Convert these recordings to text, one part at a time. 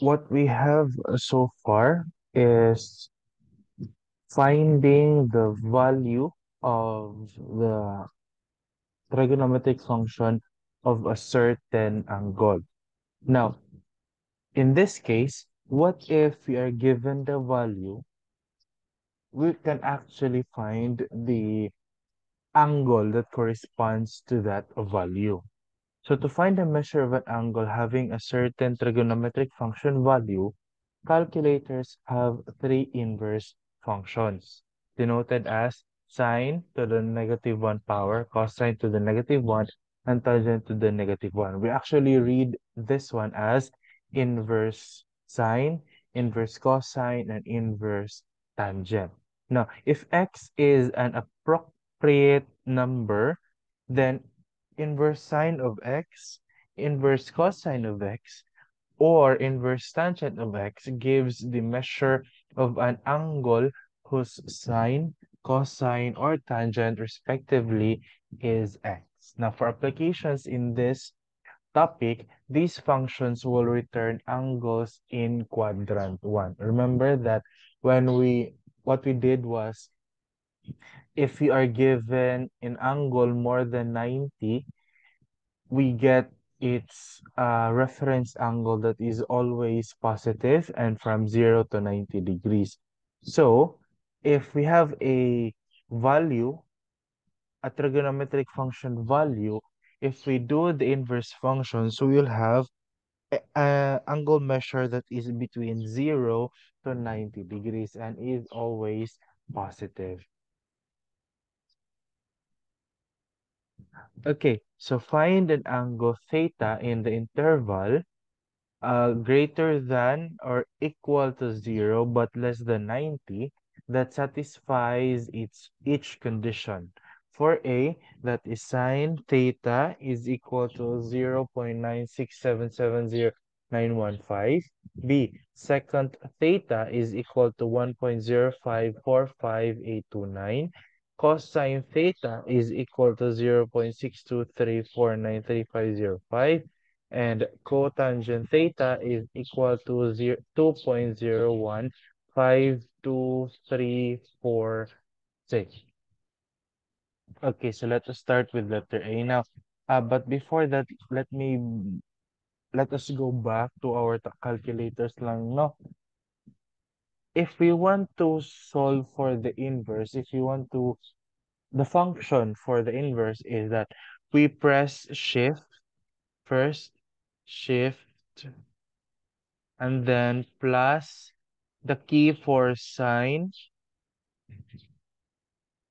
what we have so far is finding the value of the trigonometric function of a certain angle. Now, in this case, what if we are given the value? We can actually find the angle that corresponds to that value. So to find the measure of an angle having a certain trigonometric function value, calculators have three inverse functions, denoted as sine to the negative 1 power, cosine to the negative 1, and tangent to the negative 1. We actually read this one as inverse sine, inverse cosine, and inverse tangent. Now, if x is an appropriate number, then inverse sine of x, inverse cosine of x, or inverse tangent of x gives the measure of an angle whose sine, cosine, or tangent respectively is x. Now, for applications in this topic, these functions will return angles in quadrant 1. Remember that what we did was, if we are given an angle more than 90, we get its reference angle that is always positive and from 0 to 90 degrees. So if we have a value, a trigonometric function value, if we do the inverse function, so we'll have a angle measure that is between 0 to 90 degrees and is always positive. Okay, so find an angle theta in the interval greater than or equal to 0 but less than 90 that satisfies each condition. For A, that is sine theta is equal to 0.96770,915. B, secant theta is equal to 1.0545829. Cosine theta is equal to 0.62349305, and cotangent theta is equal to 2.015236. Okay, so let us start with letter A now. But before that, let us go back to our calculators lang, no? If we want to solve for the inverse, the function for the inverse is that we press shift first, shift, and then plus the key for sine,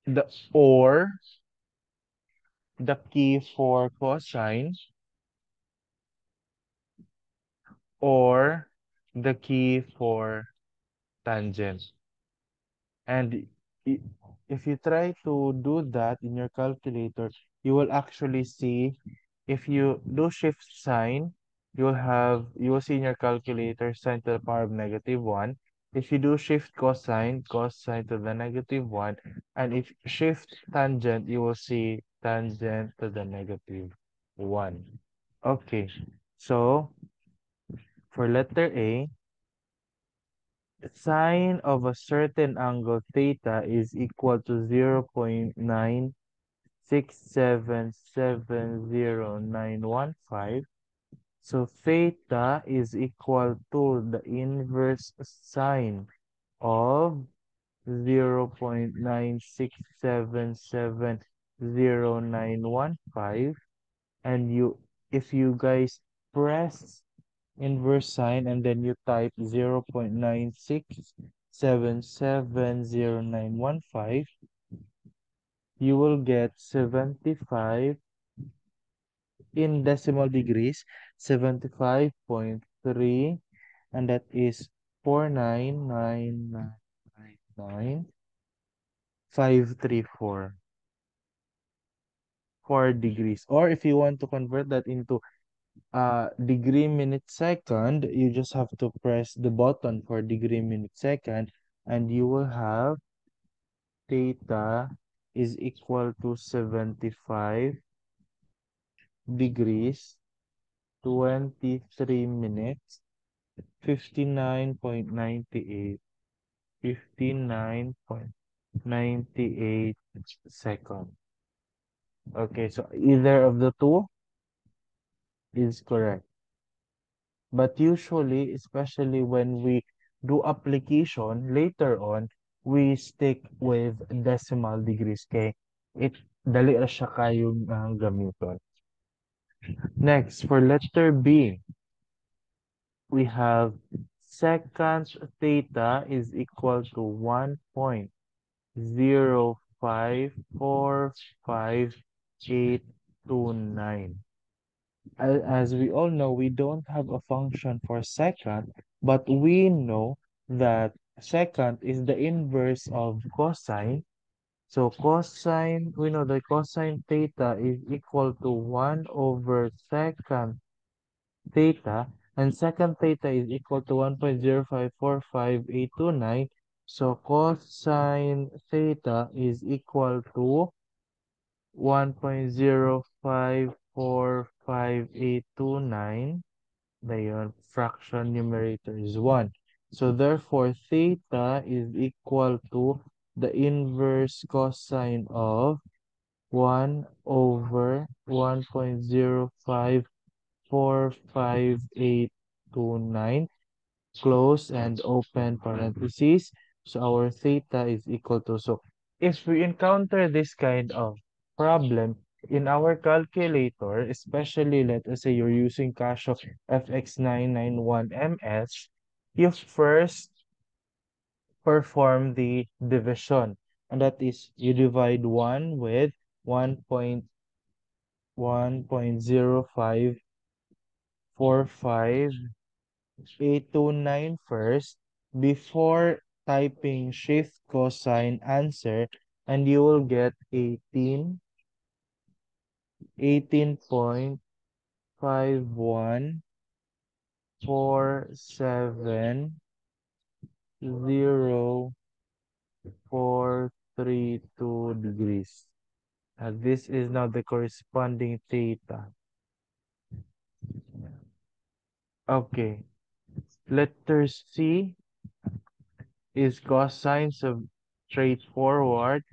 the or the key for cosine, or the key for tangent. And i- if you try to do that in your calculator, you will actually see, if you do shift sign, you will see in your calculator sine to the power of -1. If you do shift cosine, cosine to the -1. And if shift tangent, you will see tangent to the -1. Okay, so for letter A, sine of a certain angle theta is equal to 0.96770,915. So theta is equal to the inverse sine of 0.96770,915. And if you guys press inverse sine and then you type 0.96770,915, you will get 75 in decimal degrees, 75.3, and that is 49999,534 degrees. Or if you want to convert that into degree minute second, you just have to press the button for degree minute second, and you will have theta is equal to 75 degrees 23 minutes 59.98, 59.98 seconds. Okay, so either of the two is correct. But usually, especially when we do application later on, we stick with decimal degrees kay it dali ra siya kayong gamiton. Next, for letter B, we have secant theta is equal to 1.0545829. As we all know, we don't have a function for secant, but we know that secant is the inverse of cosine. So cosine, we know that cosine theta is equal to 1 over secant theta, and secant theta is equal to 1.0545829. So cosine theta is equal to 1.0545829. Dayon, fraction numerator is 1. So therefore, theta is equal to the inverse cosine of 1 over 1.0545829, close and open parentheses. So our theta is equal to, so if we encounter this kind of problem in our calculator, especially let us say you're using Casio FX991MS, you first perform the division. And that is you divide 1 with 1.1.0545829 first before typing shift cosine answer, and you will get 18.51470.432 degrees. This is now the corresponding theta. Okay, letter C is cosine, so straightforward.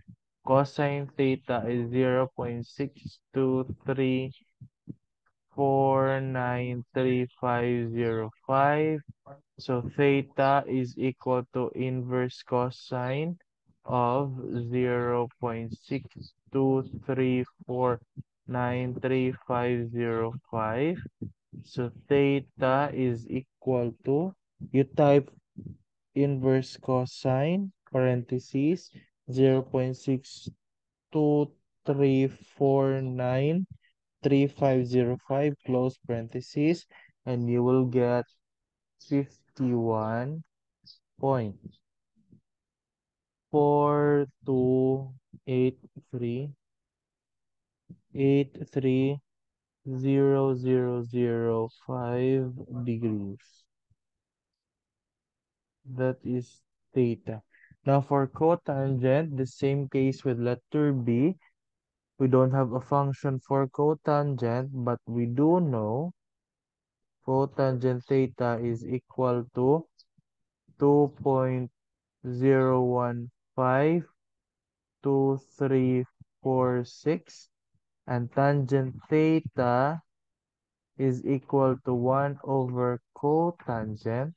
Cosine theta is 0.6234935505. So theta is equal to inverse cosine of 0.6234935505. So theta is equal to, you type inverse cosine, parentheses, 0.6234935505, close parentheses, and you will get 51.4283830005 degrees. That is theta. Now for cotangent, the same case with letter B. We don't have a function for cotangent, but we do know cotangent theta is equal to 2.0152346, and tangent theta is equal to 1 over cotangent,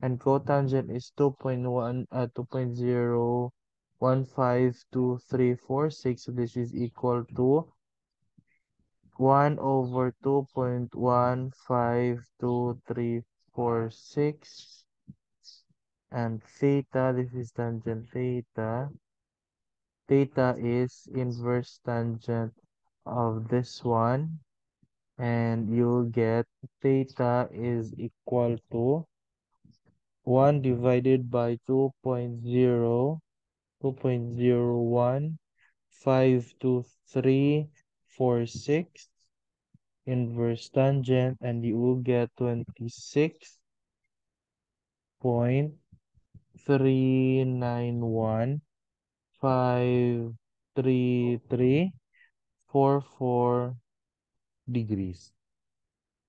and cotangent is 2.0152346. So this is equal to 1 over 2.15236, and theta, this is tangent theta. Theta is inverse tangent of this one, and you'll get theta is equal to 1 divided by 2.0, 2.015236 inverse tangent, and you will get 26.391.53344 degrees.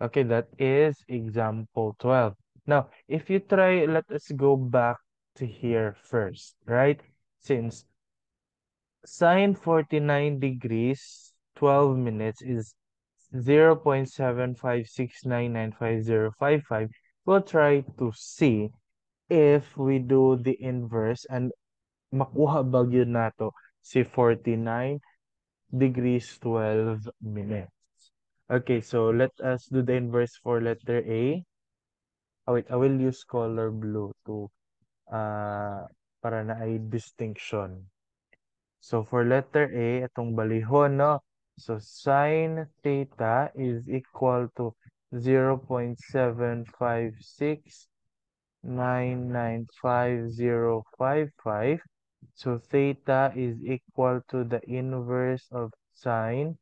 Okay, that is example 12. Now, if you try, let us go back to here first, right? Since sine 49 degrees, 12 minutes is 0.75699505. We'll try to see if we do the inverse and makuha ba yun nato si 49 degrees 12 minutes. Okay, so let us do the inverse for letter A. Oh, wait, I will use color blue to para na ay distinction. So for letter A, itong balihon, no? So sine theta is equal to 0.756995055. So theta is equal to the inverse of sine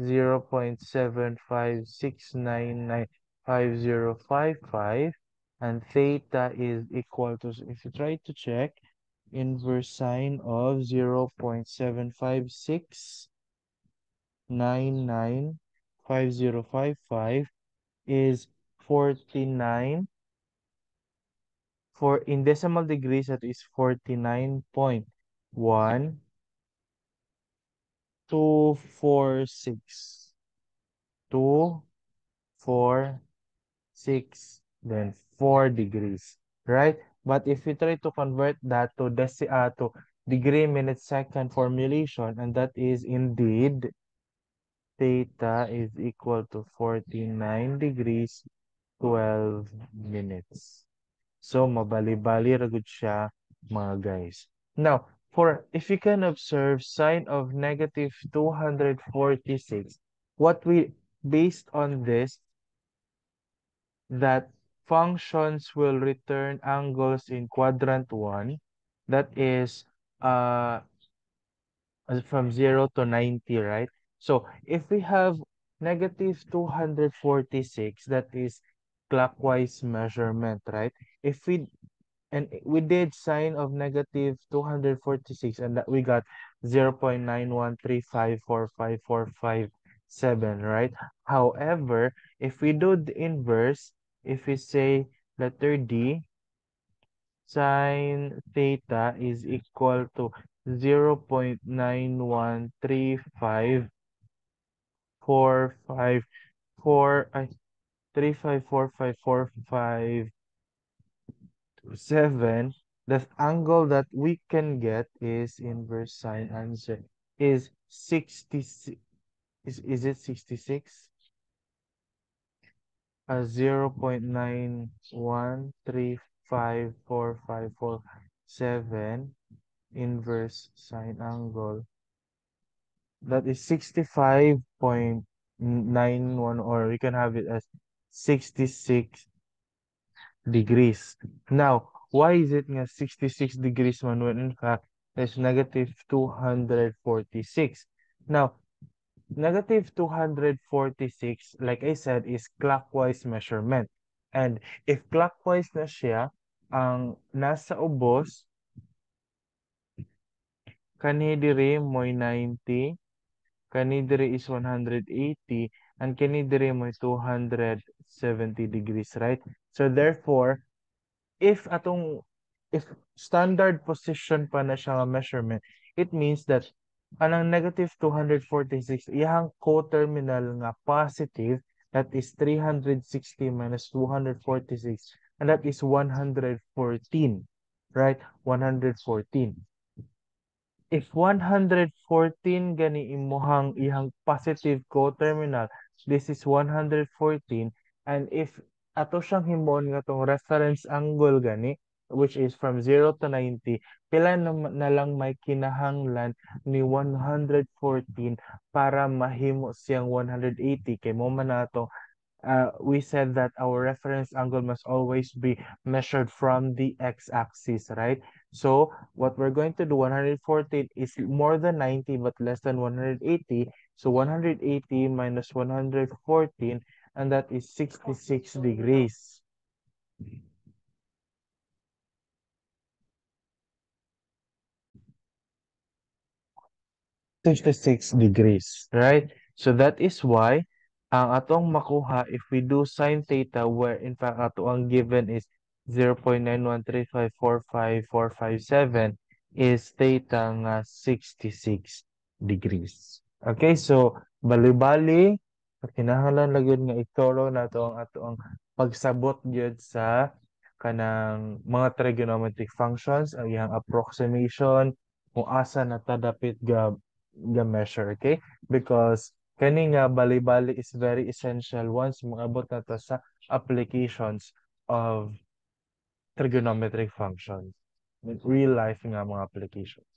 0.756995055, and theta is equal to, if you try to check, inverse sine of 0.756995055 is 49. For in decimal degrees, that is 49.1246. 246, then 4 degrees, right? But if we try to convert that to to degree, minute, second formulation, and that is indeed theta is equal to 49 degrees 12 minutes. So mabali-bali ra gud siya, mga guys. Now, for if you can observe sine of negative 246, what we based on this, that functions will return angles in quadrant 1, that is from 0 to 90, right? So if we have negative 246, that is clockwise measurement, right? If we and we did sine of negative 246, and that we got 0.913545457, right? However, if we do the inverse, if we say letter D, sine theta is equal to 0.9135454 354545 7, the angle that we can get is inverse sine answer is 66. Is it 66? 0.91354547 inverse sine angle. That is 65.91, or you can have it as 66 degrees. Now, why is it nga 66 degrees man when in fact there's negative 246? Now, negative 246, like I said, is clockwise measurement. And if clockwise na siya, ang nasa ubos, kani diri mo'y 90, kani diri is 180, and kani diri mo'y 270 degrees, right? So therefore, if atong if standard position pa na siya nga measurement, it means that anang negative 246, iyang co-terminal nga positive, that is 360 minus 246, and that is 114, right? 114. If 114 gani imuhang ihang positive co-terminal, this is 114, and if ato siyang himon nga tong reference angle gani, which is from 0 to 90, pila na lang may kinahanglan ni 114 para mahimo siyang 180, kay mo man nato we said that our reference angle must always be measured from the x-axis, right? So what we're going to do, 114 is more than 90 but less than 180. So 180 minus 114, and that is 66 degrees. 66 degrees, right? So that is why ang atong makuha if we do sine theta where in fact ato ang given is 0.913545457 is theta nga 66 degrees. Okay, so bali-bali kinahanglan lang yun nga ituro nato ang ato ang pagsabot gyud sa kanang mga trigonometric functions, ang iyang approximation, kung asa natadapit ga measure, okay? Because kani nga bali-bali is very essential once moabot na to sa applications of trigonometric functions. Real life nga mga applications.